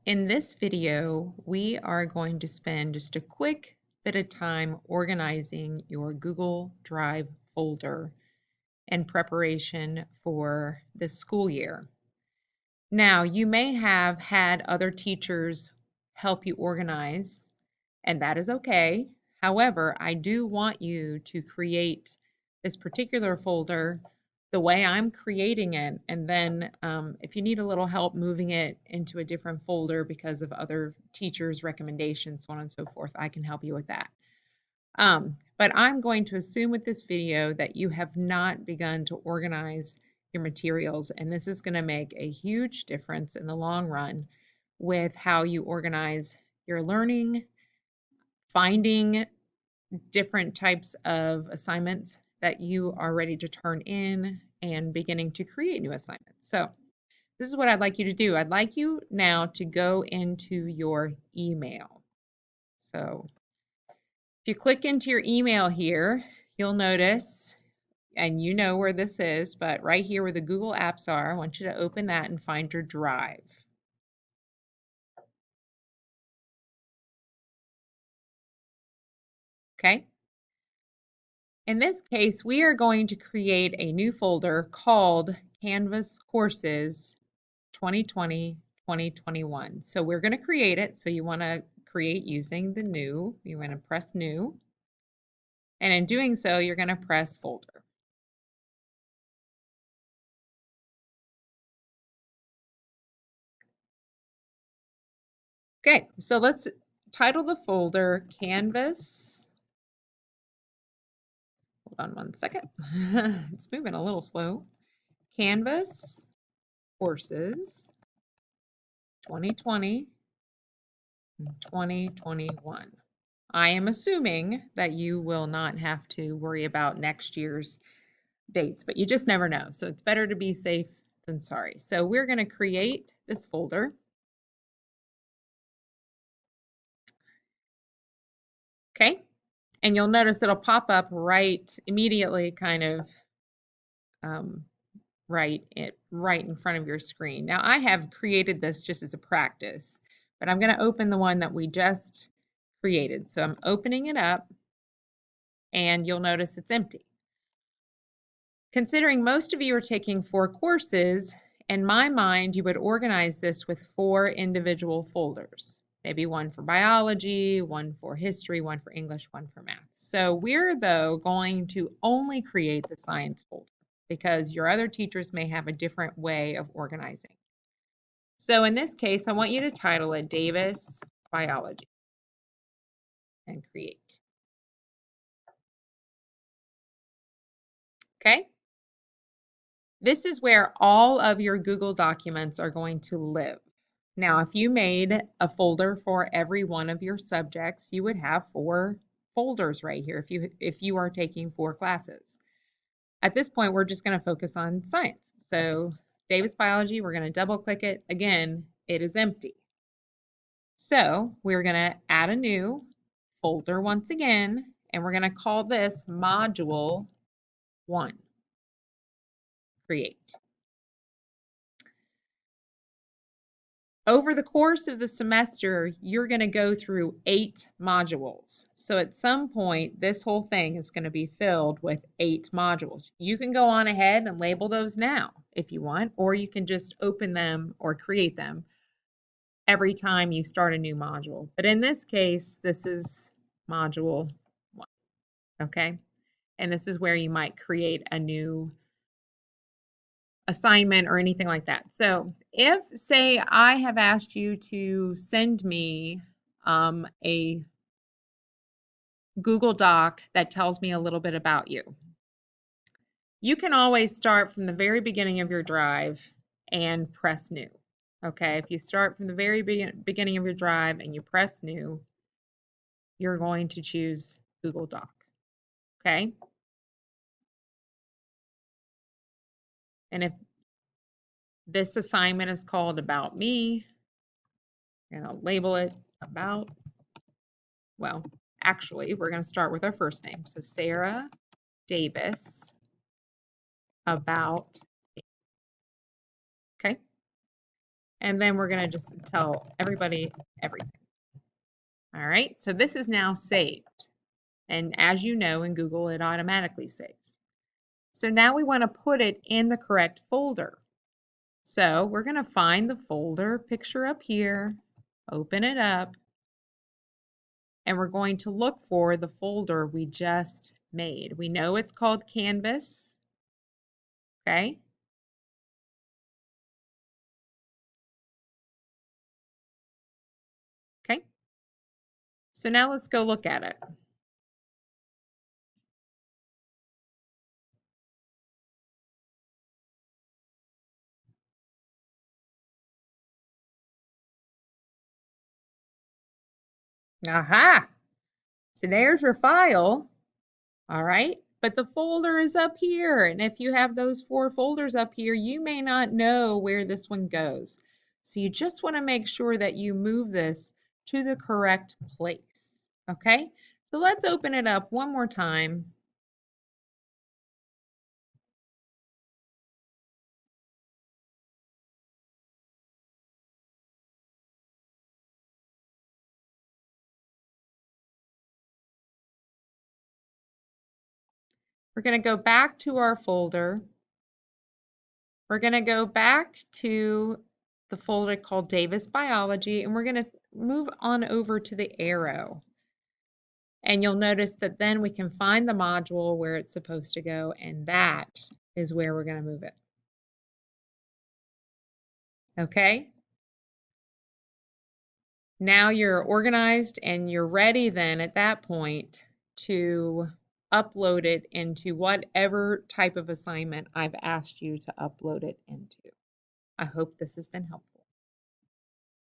In this video, we are going to spend just a quick bit of time organizing your Google Drive folder in preparation for the school year. Now, you may have had other teachers help you organize, and that is okay. However, I do want you to create this particular folder the way I'm creating it, and then if you need a little help moving it into a different folder because of other teachers' recommendations, so on and so forth, I can help you with that. But I'm going to assume with this video that you have not begun to organize your materials, and this is going to make a huge difference in the long run with how you organize your learning, finding different types of assignments that you are ready to turn in, and beginning to create new assignments. So this is what I'd like you to do. I'd like you now to go into your email. So if you click into your email here, you'll notice, and you know where this is, but right here where the Google Apps are, I want you to open that and find your Drive. Okay? In this case, we are going to create a new folder called Canvas Courses 2020-2021. So we're going to create it. So you want to create using the new. You're going to press new. And in doing so, you're going to press folder. Okay, so let's title the folder Canvas. Hold on one second. It's moving a little slow. Canvas Courses 2020 2021. I am assuming that you will not have to worry about next year's dates, but you just never know. So it's better to be safe than sorry. So we're going to create this folder. Okay. And you'll notice it'll pop up right immediately, kind of right in front of your screen. Now I have created this just as a practice, but I'm going to open the one that we just created. So I'm opening it up and you'll notice it's empty. Considering most of you are taking 4 courses, in my mind, you would organize this with 4 individual folders. Maybe one for biology, one for history, one for English, one for math. So we're, though, going to only create the science folder because your other teachers may have a different way of organizing. So in this case, I want you to title it Davis Biology and create. Okay? This is where all of your Google documents are going to live. Now, if you made a folder for every one of your subjects, you would have 4 folders right here if you are taking 4 classes. At this point, we're just going to focus on science. So Davis Biology, we're going to double click it. Again, it is empty. So we're going to add a new folder once again, and we're going to call this Module 1. Create. Over the course of the semester, you're going to go through 8 modules. So at some point, this whole thing is going to be filled with 8 modules. You can go on ahead and label those now if you want, or you can just open them or create them every time you start a new module. But in this case, this is module 1, okay? And this is where you might create a new assignment or anything like that. So if, say, I have asked you to send me a Google Doc that tells me a little bit about you, you can always start from the very beginning of your drive and press new. Okay, if you start from the very beginning of your drive and you press new, you're going to choose Google Doc. Okay, and if this assignment is called About Me, and I'll label it About, well, actually, we're going to start with our first name. So Sarah Davis, About me. Okay. And then we're going to just tell everybody everything. All right, so this is now saved. And as you know, in Google, it automatically saves. So now we want to put it in the correct folder. So we're going to find the folder picture up here, open it up, and we're going to look for the folder we just made. We know it's called Canvas, okay? Okay, so now let's go look at it. Aha! So there's your file, all right? But the folder is up here, and if you have those 4 folders up here, you may not know where this one goes. So you just want to make sure that you move this to the correct place, okay? So let's open it up one more time. We're going to go back to our folder. We're going to go back to the folder called Davis Biology, and we're going to move on over to the arrow. And you'll notice that then we can find the module where it's supposed to go, and that is where we're going to move it. Okay? Now you're organized and you're ready then at that point to upload it into whatever type of assignment I've asked you to upload it into. I hope this has been helpful.